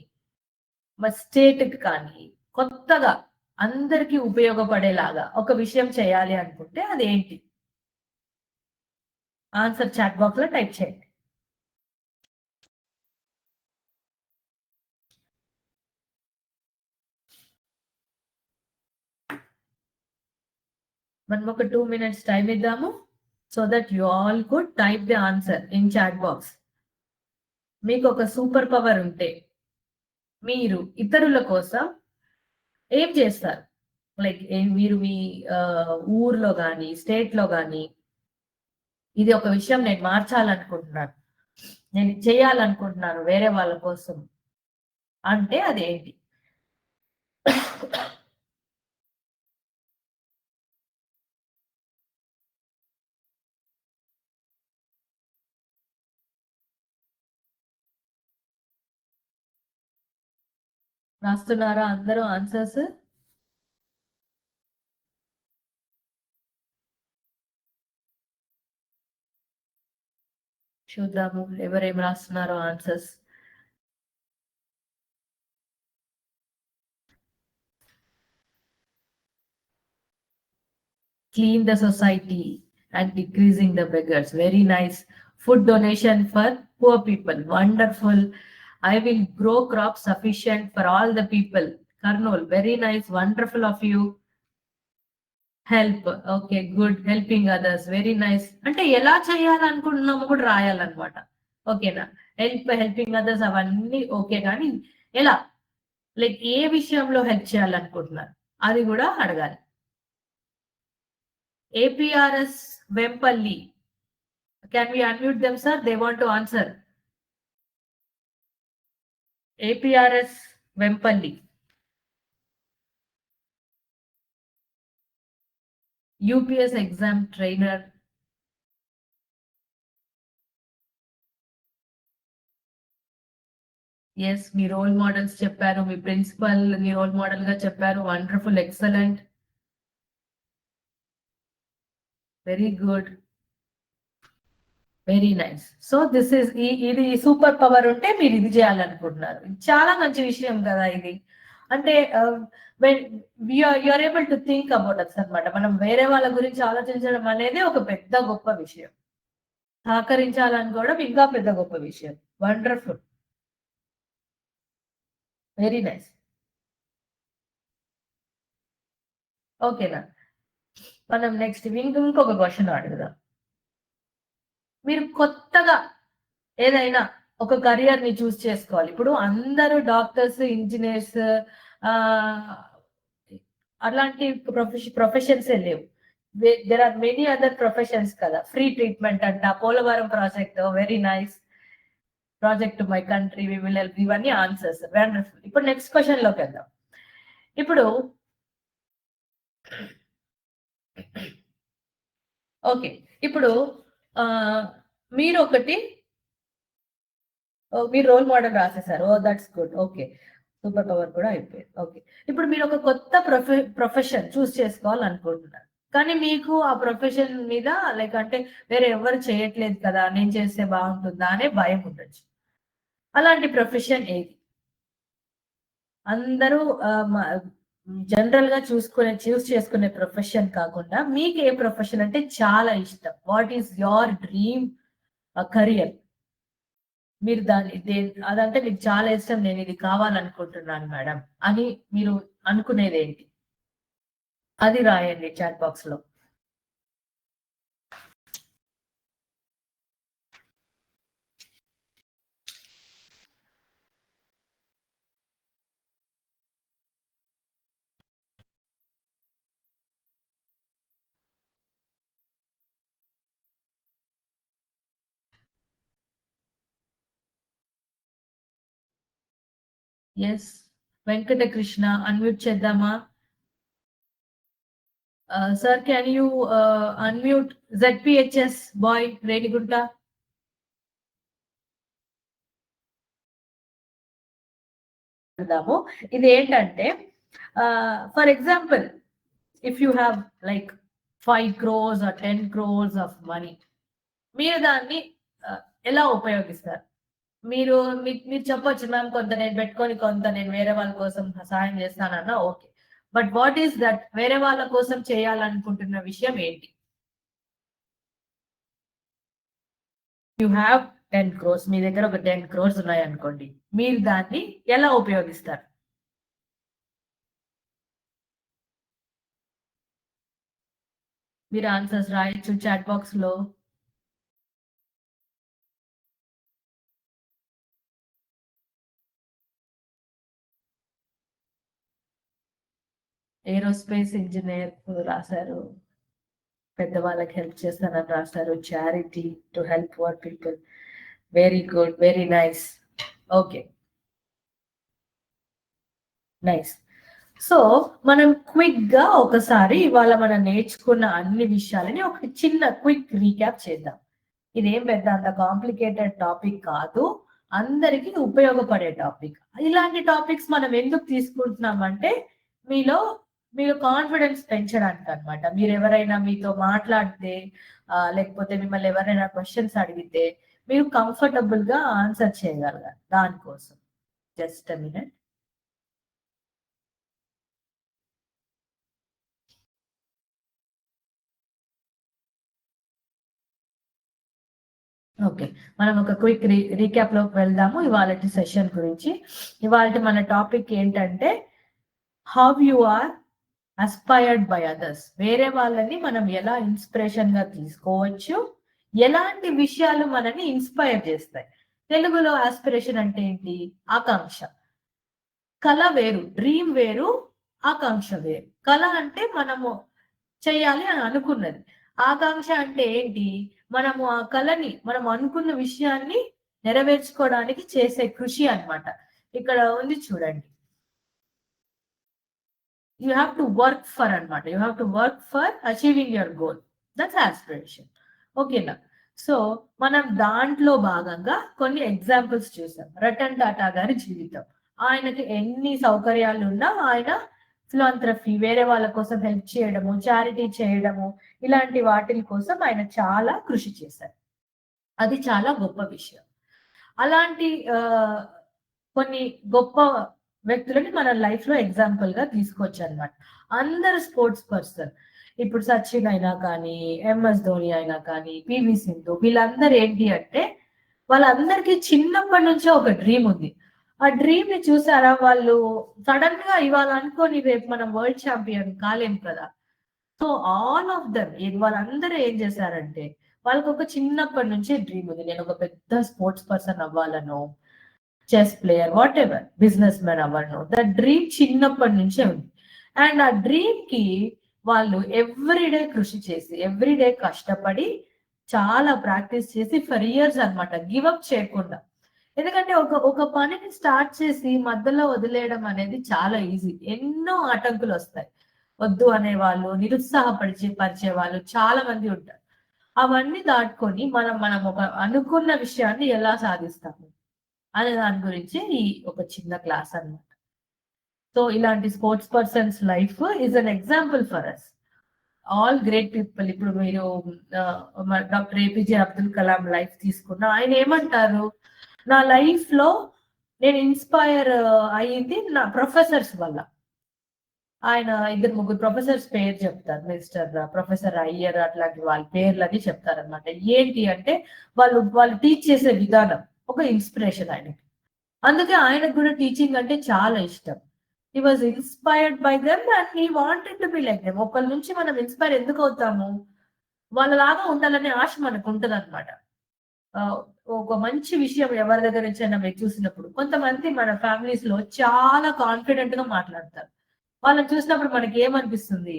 మా స్టేట్ కానీ కొత్తగా అందరికి ఉపయోగపడేలాగా ఒక విషయం చేయాలి అనుకుంటే అదేంటి? ఆన్సర్ చాట్ బాక్స్ లో టైప్ చేయండి. మనం ఒక 2 minutes టైం ఇద్దాము, so that you all could type the answer in chat box. మీకు ఒక సూపర్ పవర్ ఉంటే మీరు ఇతరుల కోసం ఏం చేస్తారు? లైక్ మీరు మీ ఊర్లో కానీ, స్టేట్ లో కానీ, ఇది ఒక విషయం నేను మార్చాలనుకుంటున్నాను, నేను చేయాలనుకుంటున్నాను వేరే వాళ్ళ కోసం అంటే అదేంటి? రాస్తున్నారా అందరూ ఆన్సర్స్? చూద్దాము ఎవరేం రాస్తున్నారో answers. Clean the society and decreasing the beggars. Very nice. Food donation for poor people. Wonderful. I will grow crops sufficient for all the people. Karnool, very nice. Wonderful of you. Help. Okay, good. Helping others. Very nice. అంటే ఎలా చేయాలనుకుంటున్నాము కూడా రాయాలన్నమాట. ఓకేనా? Helping others అవన్నీ okay, కానీ ఎలా, like ఏ విషయంలో help చేయాలనుకుంటున్నారు అది కూడా అడగాలి. APRS Vempalli. Can we unmute them, sir? They want to answer. APRS Vempalli. UPS exam trainer. Yes, me role models చెప్పారు, మీ ప్రిన్సిపల్ మీ రోల్ మోడల్ గా చెప్పారు. Wonderful, excellent, very good, very nice. So this is, ఇది super power ఉంటే మీరు ఇది చేయాలనుకుంటున్నారు. చాలా మంచి విషయం కదా ఇది. అంటే you're able to think about us అనమాట. మనం వేరే వాళ్ళ గురించి ఆలోచించడం అనేది ఒక పెద్ద గొప్ప విషయం. సహకరించాలనుకోవడం ఇంకా పెద్ద గొప్ప విషయం. Wonderful, very nice. ఓకేనా, మనం నెక్స్ట్ ఇంకొక క్వశ్చన్ అడుగుదాం. మీరు కొత్తగా ఏదైనా ఒక కెరియర్ ని చూస్ చేసుకోవాలి. ఇప్పుడు అందరూ డాక్టర్స్, ఇంజనీర్స్ అలాంటి ప్రొఫెషన్స్ లేవు. There are many other professions కదా. ఫ్రీ ట్రీట్మెంట్ అంట, Polavaram project, very nice project, my country, we will help, ఇవన్నీ ఆన్సర్స్. వండర్ఫుల్. ఇప్పుడు నెక్స్ట్ క్వశ్చన్ లోకి వెళ్దాం. ఇప్పుడు ఓకే, ఇప్పుడు మీరు ఒకటి, మీరు రోల్ మోడల్ రాసేసారు. Oh that's good. Okay, super power కూడా అయిపోయింది. ఓకే. ఇప్పుడు మీరు ఒక కొత్త ప్రొఫెషన్ చూస్ చేసుకోవాలనుకుంటున్నారు. కానీ మీకు ఆ ప్రొఫెషన్ మీద లైక్ అంటే వేరే ఎవరు చేయట్లేదు కదా! నేను చేస్తే బాగుంటుందా అనే భయం ఉండొచ్చు. అలాంటి ప్రొఫెషన్ ఏది? అందరూ జనరల్‌గా చూస్ చేసుకునే ప్రొఫెషన్ కాకుండా మీకు ఏ ప్రొఫెషన్ అంటే చాలా ఇష్టం? What is your dream career? మీరు అదంటే మీకు చాలా ఇష్టం. నేను ఇది కావాలనుకుంటున్నాను మేడం అని మీరు అనుకునేదేంటి? అది రాయండి చాట్ బాక్స్‌లో. యెస్. వెంకటకృష్ణ అన్‌మ్యూట్ చేద్దామా? Sir can you unmute ZPHS boy Renigunta? ఇదేంటంటే for example if you have like 5 crores or 10 crores of money మీరు దాన్ని ఎలా ఉపయోగిస్తారు? మీరు మీరు చెప్పొచ్చు మ్యామ్ కొంత నేను పెట్టుకొని కొంత నేను వేరే వాళ్ళ కోసం సహాయం చేస్తానన్నా okay. But what is that వేరే వాళ్ళ కోసం చేయాలనుకుంటున్న విషయం ఏంటి? యూ హ్యావ్ 10 క్రోర్స్ మీ దగ్గర ఒక 10 క్రోర్స్ ఉన్నాయనుకోండి. మీరు దాన్ని ఎలా ఉపయోగిస్తారు? మీరు ఆన్సర్స్ రాయొచ్చు చాట్ బాక్స్‌లో. ఏరోస్పేస్ ఇంజినీర్ రాసారు. పెద్దవాళ్ళకి హెల్ప్ చేస్తానని రాస్తారు. Charity to help poor people. Very good. Very nice. Okay. Nice. So, మనం క్విక్‌గా ఒకసారి ఇవాళ మనం నేర్చుకున్న అన్ని విషయాలని ఒక చిన్న క్విక్ రీక్యాప్ చేద్దాం. ఇదేం పెద్ద అంత కాంప్లికేటెడ్ టాపిక్ కాదు. అందరికి ఉపయోగపడే టాపిక్. ఇలాంటి టాపిక్స్ మనం ఎందుకు తీసుకుంటున్నామంటే, మీలో మీరు కాన్ఫిడెన్స్ పెంచడానికనమాట. మీరెవరైనా మీతో మాట్లాడితే లేకపోతే మిమ్మల్ని ఎవరైనా క్వెషన్స్ అడిగితే, మీరు కంఫర్టబుల్‌గా ఆన్సర్ చేయగలగాలి. దానికోసం. Just a minute. ఓకే. మనం ఒక క్విక్ రీక్యాప్‌లోకి వెళ్దాము ఇవాళటి సెషన్ గురించి. ఇవాల్టి మన టాపిక్ ఏంటంటే, how you are aspired by others. వేరే వాళ్ళని మనం ఎలా ఇన్స్పిరేషన్‌గా తీసుకోవచ్చు, ఎలాంటి విషయాలు మనని ఇన్‌స్పైర్ చేస్తాయి. తెలుగులో ఆస్పిరేషన్ అంటే ఏంటి? ఆకాంక్ష. కల వేరు, డ్రీమ్ వేరు, ఆకాంక్ష వేరు. కల అంటే మనము చెయ్యాలి అని అనుకున్నది. ఆకాంక్ష అంటే ఏంటి? మనము ఆ కలని, మనం అనుకున్న విషయాన్ని నెరవేర్చుకోవడానికి చేసే కృషి అన్నమాట. ఇక్కడ ఉంది చూడండి. You have to work for అన్నమాట. You have to work for achieving your goal. That's aspiration. ఓకేనా? సో, మనం దాంట్లో భాగంగా కొన్ని ఎగ్జాంపుల్స్ చూసాం. రతన్ టాటా గారి జీవితం. ఆయనకి ఎన్ని సౌకర్యాలున్నా ఆయన ఫిలాంథ్రఫీ వేరే వాళ్ళ కోసం హెల్ప్ చేయడము, చారిటీ చేయడము, ఇలాంటి వాటిల కోసం ఆయన చాలా కృషి చేశారు. అది చాలా గొప్ప విషయం. అలాంటి కొన్ని గొప్ప వ్యక్తులని మన లైఫ్‌లో ఎగ్జాంపుల్‌గా తీసుకోవచ్చనమాట. అందరు స్పోర్ట్స్ పర్సన్. ఇప్పుడు సచిన్ అయినా కానీ, ఎంఎస్ ధోని అయినా కానీ, పీవీ సింధు వీళ్ళందరూ ఏంటి అంటే, వాళ్ళందరికీ చిన్నప్పటి నుంచే ఒక డ్రీమ్ ఉంది. ఆ డ్రీమ్‌ని చూసారా వాళ్ళు సడెన్‌గా ఇవాళ అనుకోని రేపు మనం వరల్డ్ ఛాంపియన్ కాలేం కదా! సో, ఆల్ ఆఫ్ దెమ్ వాళ్ళందరూ ఏం చేశారంటే, వాళ్ళకొక చిన్నప్పటి నుంచే డ్రీమ్ ఉంది. నేనొక పెద్ద స్పోర్ట్స్ పర్సన్ అవ్వాలనో, chess player whatever business man అవ్వను. ద డ్రీమ్ చిన్నప్పటి నుంచే ఉంది. అండ్ ఆ డ్రీమ్ కి వాళ్ళు ఎవ్రీడే కృషి చేసి, ఎవ్రీడే కష్టపడి చాలా ప్రాక్టీస్ చేసి ఫర్ ఇయర్స్ అన్నమాట. గివ్ అప్ చేయకుండా. ఎందుకంటే ఒక ఒక పనిని స్టార్ట్ చేసి మధ్యలో వదిలేయడం అనేది చాలా ఈజీ. ఎన్నో ఆటంకులొస్తాయి. వద్దు అనేవాళ్ళు, పరిచే వాళ్ళు చాలా మంది ఉంటారు. అవన్నీ దాటుకొని మనం ఒక అనుకున్న విషయాన్ని ఎలా సాధిస్తాము? అనే దాని గురించి ఒక చిన్న క్లాస్ అన్నమాట. సో ఇలాంటి sports persons life is an example for us. All great people. ఇప్పుడు మీరు doctor APJ Abdul Kalam life తీసుకున్న, ఆయన ఏమంటారు, నా లైఫ్ లో నేను ఇన్స్పైర్ అయ్యింది నా ప్రొఫెసర్స్ వల్ల. ఆయన 2-3 ప్రొఫెసర్స్ పేరు చెప్తారు, మిస్టర్ ప్రొఫెసర్ అయ్యర్ అట్లాంటి వాళ్ళ పేర్లని చెప్తారనమాట. ఏంటి అంటే వాళ్ళు టీచ్ చేసే విధానం ఒక ఇన్స్పిరేషన్ ఆయనకి. అందుకే ఆయనకు కూడా టీచింగ్ అంటే చాలా ఇష్టం. He was inspired by them and he wanted to be like them. ఒకళ్ళ నుంచి మనం ఇన్స్పైర్ ఎందుకు అవుతాము, వాళ్ళలాగా ఉండాలనే ఆశ మనకు ఉంటది అనమాట. ఒక మంచి విషయం ఎవరి దగ్గర నుంచి అయినా మీరు చూసినప్పుడు, కొంతమంది మన ఫ్యామిలీస్ లో చాలా కాన్ఫిడెంట్ గా మాట్లాడతారు. వాళ్ళని చూసినప్పుడు మనకి ఏమనిపిస్తుంది,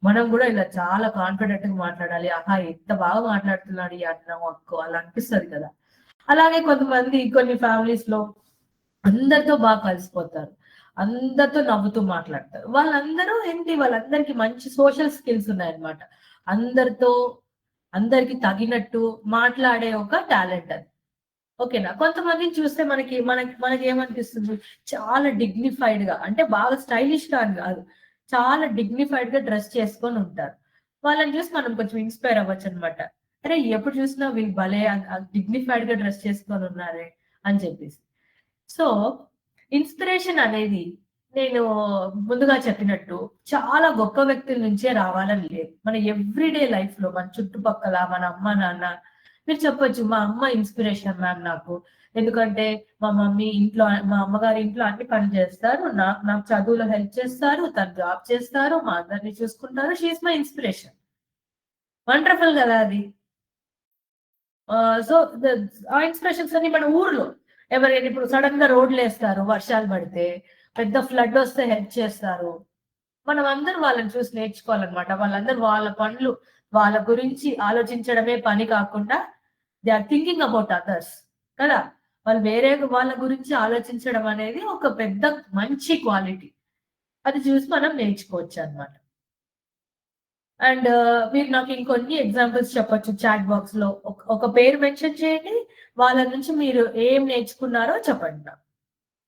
మనం కూడా ఇలా చాలా కాన్ఫిడెంట్ గా మాట్లాడాలి, ఆహా ఎంత బాగా మాట్లాడుతున్నాడు ఈ అన్నం అక్కో, అలా అనిపిస్తుంది కదా. అలాగే కొంతమంది కొన్ని ఫ్యామిలీస్ లో అందరితో బాగా కలిసిపోతారు, అందరితో నవ్వుతూ మాట్లాడతారు. వాళ్ళందరూ ఏంటి, వాళ్ళందరికీ మంచి సోషల్ స్కిల్స్ ఉన్నాయన్నమాట. అందరితో అందరికి తగినట్టు మాట్లాడే ఒక టాలెంట్ అది. ఓకేనా. కొంతమందిని చూస్తే మనకి మనకి మనకి ఏమనిపిస్తుంది, చాలా డిగ్నిఫైడ్ గా, అంటే బాగా స్టైలిష్ గా అని కాదు, చాలా డిగ్నిఫైడ్ గా డ్రెస్ చేసుకొని ఉంటారు. వాళ్ళని చూసి మనం కొంచెం ఇన్స్పైర్ అవ్వచ్చు అనమాట. అరే ఎప్పుడు చూసినా వీళ్ళు భలే డిగ్నిఫైడ్ గా డ్రెస్ చేసుకొని ఉన్నారే అని చెప్పేసి. సో ఇన్స్పిరేషన్ అనేది నేను ముందుగా చెప్పినట్టు చాలా గొప్ప వ్యక్తుల నుంచే రావాలని లేదు. మన ఎవ్రీడే లైఫ్ లో మన చుట్టుపక్కల మన అమ్మ నాన్న, మీరు చెప్పొచ్చు మా అమ్మ ఇన్స్పిరేషన్ మ్యామ్ నాకు. ఎందుకంటే మా మమ్మీ ఇంట్లో, మా అమ్మగారి ఇంట్లో అన్ని పని చేస్తారు, నాకు చదువులో హెల్ప్ చేస్తారు, తను జాబ్ చేస్తారు, మా అందరిని చూసుకుంటారు. She is my inspiration. వండర్ఫుల్ కదా అది. సో ఆ ఇన్స్పిరేషన్స్ అన్ని మన ఊర్లో ఎవరైనా ఇప్పుడు సడన్ గా రోడ్లు వేస్తారు, వర్షాలు పడితే పెద్ద ఫ్లడ్ వస్తే హెల్ప్ చేస్తారు. మనం అందరూ వాళ్ళని చూసి నేర్చుకోవాలన్నమాట. వాళ్ళందరూ వాళ్ళ పనులు, వాళ్ళ గురించి ఆలోచించడమే పని కాకుండా they are thinking about others కదా. వాళ్ళు వేరే వాళ్ళ గురించి ఆలోచించడం అనేది ఒక పెద్ద మంచి క్వాలిటీ. అది చూసి మనం నేర్చుకోవచ్చు అన్నమాట. అండ్ మీరు నాకు ఇంకొన్ని ఎగ్జాంపుల్స్ చెప్పొచ్చు చాట్ బాక్స్ లో. ఒక పేరు మెన్షన్ చేయండి, వాళ్ళ నుంచి మీరు ఏం నేర్చుకున్నారో చెప్పండి నాకు.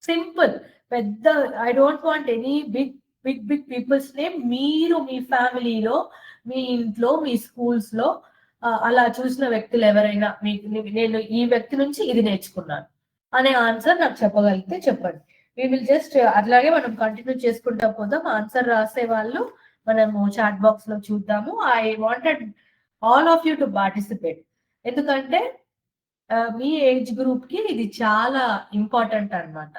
సింపుల్. పెద్ద, I don't want any big people's name. మీరు మీ ఫ్యామిలీలో, మీ ఇంట్లో, మీ స్కూల్స్ లో అలా చూసిన వ్యక్తులు ఎవరైనా మీకు, నేను ఈ వ్యక్తి నుంచి ఇది నేర్చుకున్నాను అనే ఆన్సర్ నాకు చెప్పగలిగితే చెప్పండి. వి విల్ జస్ట్ అట్లాగే మనం కంటిన్యూ చేసుకుంటా పోదాం. ఆన్సర్ రాసే వాళ్ళు మనము చాట్ బాక్స్ లో చూద్దాము. I wanted all of you to participate. ఎందుకంటే మీ ఏజ్ గ్రూప్ కి ఇది చాలా ఇంపార్టెంట్ అన్నమాట.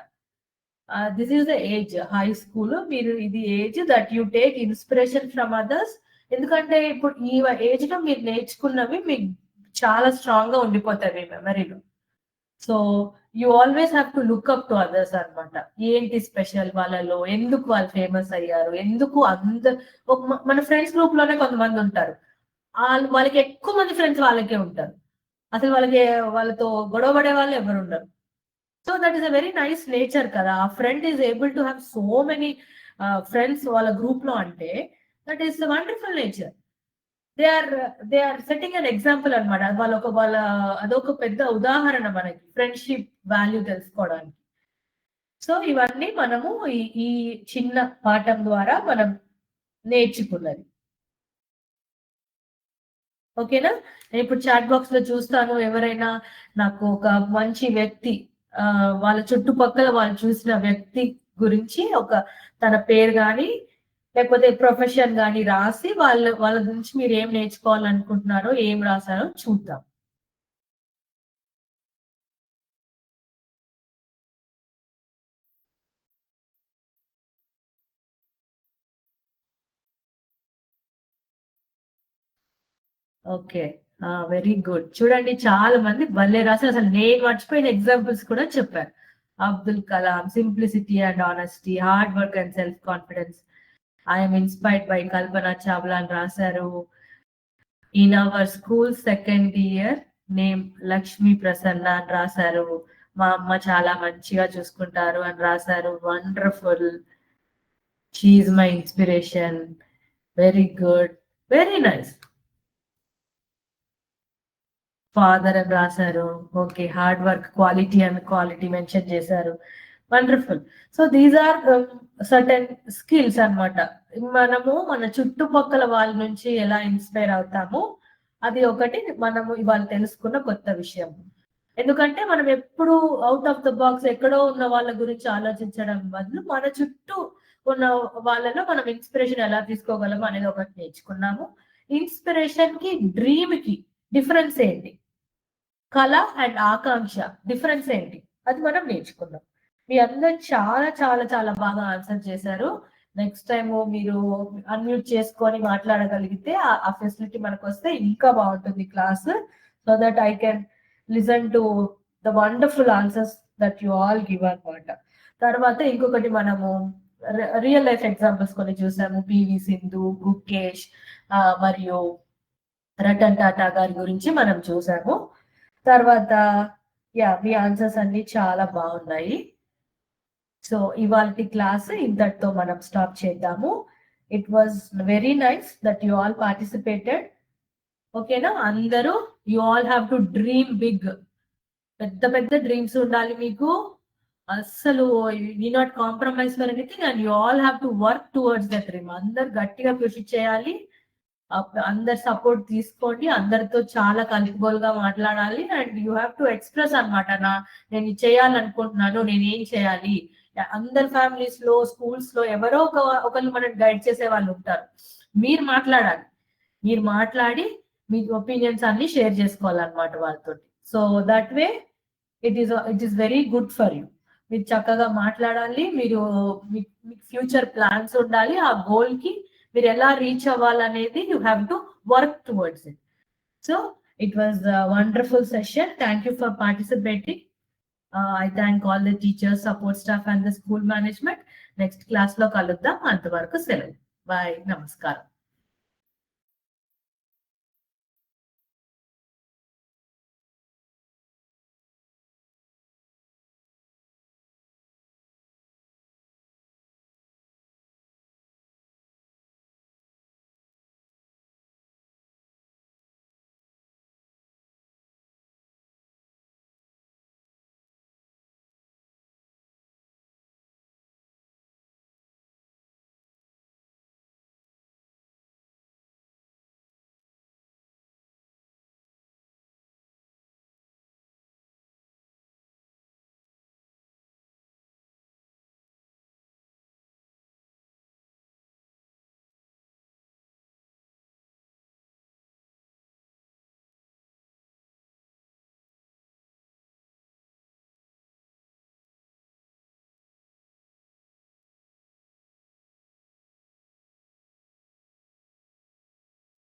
This is the age, high school. మీరు ఇది age that you take inspiration from others. ఎందుకంటే ఇప్పుడు ఈ ఏజ్ లో మీరు నేర్చుకున్నవి మీకు చాలా స్ట్రాంగ్ గా ఉండిపోతాయి మీ మెమరీలో. So you always have to look up to others అనమాట. ఏంటి స్పెషల్ వాళ్ళలో, ఎందుకు వాళ్ళు ఫేమస్ అయ్యారు, ఎందుకు మన ఫ్రెండ్స్ గ్రూప్ లోనే కొంతమంది ఉంటారు, వాళ్ళకి ఎక్కువ మంది ఫ్రెండ్స్ వాళ్ళకే ఉంటారు, అసలు వాళ్ళతో గొడవ పడే వాళ్ళు ఎవరు ఉండరు. So that is a very nice nature కదా. ఆ friend is able to have so many friends వాళ్ళ గ్రూప్ లో అంటే that is wonderful nature. They are they are setting an example అనమాట. అదొక పెద్ద ఉదాహరణ మనకి ఫ్రెండ్షిప్ వాల్యూ తెలుసుకోవడానికి. సో ఇవన్నీ మనము ఈ చిన్న పాఠం ద్వారా మనం నేర్చుకున్నది. ఓకేనా. నేను ఇప్పుడు చాట్ బాక్స్ లో చూస్తాను, ఎవరైనా నాకు ఒక మంచి వ్యక్తి, వాళ్ళ చుట్టుపక్కల వాళ్ళు చూసిన వ్యక్తి గురించి ఒక తన పేరు గాని లేకపోతే ప్రొఫెషన్ గాని రాసి వాళ్ళ గురించి మీరు ఏం నేర్చుకోవాలనుకుంటున్నారో, ఏం రాసారో చూద్దాం. ఓకే. Very good. చూడండి చాలా మంది భలే రాసారు. అసలు నేను మర్చిపోయిన ఎగ్జాంపుల్స్ కూడా చెప్పారు. Abdul Kalam, simplicity and honesty, hard work and self confidence. I'm inspired by Kalpana Chawla అని రాశారు. In our school second year name Lakshmi Prasanna అని రాశారు. మా అమ్మ చాలా మంచిగా చూసుకుంటారు అని రాశారు. Wonderful. She's my inspiration. Very good. Very nice. Father అని రాశారు. Okay. Hard work, quality mention చేశారు. Wonderful. So these are certain skills అన్నమాట. మనము మన చుట్టుపక్కల వాళ్ళ నుంచి ఎలా ఇన్స్పైర్ అవుతాము, అది ఒకటి మనము ఇవాళ తెలుసుకున్న కొత్త విషయం. ఎందుకంటే మనం ఎప్పుడు అవుట్ ఆఫ్ ద బాక్స్ ఎక్కడో ఉన్న వాళ్ళ గురించి ఆలోచించడం బదులు మన చుట్టూ ఉన్న వాళ్ళలో మనం ఇన్స్పిరేషన్ ఎలా తీసుకోగలము అనేది ఒకటి నేర్చుకున్నాము. ఇన్స్పిరేషన్ కి డ్రీమ్ కి డిఫరెన్స్ ఏంటి, కళ అండ్ ఆకాంక్ష డిఫరెన్స్ ఏంటి, అది మనం నేర్చుకున్నాం. మీ అందరు చాలా చాలా చాలా బాగా ఆన్సర్ చేశారు. నెక్స్ట్ టైం మీరు అన్మ్యూట్ చేసుకొని మాట్లాడగలిగితే ఆ ఫెసిలిటీ మనకు వస్తే ఇంకా బాగుంటుంది class. So that I can listen to the wonderful answers that you all give అనమాట. తర్వాత ఇంకొకటి మనము రియల్ లైఫ్ ఎగ్జాంపుల్స్ కొన్ని చూసాము. పివి సింధు, గుకేష్ మరియు రతన్ టాటా గారి గురించి మనం చూసాము. తర్వాత మీ ఆన్సర్స్ అన్ని చాలా బాగున్నాయి. సో ఇవాళ క్లాస్ ఇంతటితో మనం స్టాప్ చేద్దాము. It was very nice that you all participated. ఓకేనా? అందరూ you all have to dream big. పెద్ద పెద్ద డ్రీమ్స్ ఉండాలి మీకు. అస్సలు you not compromise for anything and you all have to work towards the dream. అందరు గట్టిగా కృషి చేయాలి. అందరు సపోర్ట్ తీసుకోండి. అందరితో చాలా కలుపుగోలుగా మాట్లాడాలి. And you have to express అనమాట. నేను ఇది చేయాలనుకుంటున్నాను, నేను ఏం చేయాలి. అందరి ఫ్యామిలీస్ లో, స్కూల్స్ లో ఎవరో ఒకళ్ళు మనకి గైడ్ చేసే వాళ్ళు ఉంటారు. మీరు మాట్లాడాలి. మీరు మాట్లాడి మీ ఒపీనియన్స్ అన్ని షేర్ చేసుకోవాలన్నమాట వాళ్ళతో. So that way it is very good for you. మీరు చక్కగా మాట్లాడాలి. మీరు మీకు ఫ్యూచర్ ప్లాన్స్ ఉండాలి. ఆ గోల్ కి మీరు ఎలా రీచ్ అవ్వాలనేది you have to work towards it. So it was wonderful session. Thank you for participating. I thank all the teachers, support staff and the school management. Next class lo kaludam. Antavaraku selevu. Bye. Namaskaram.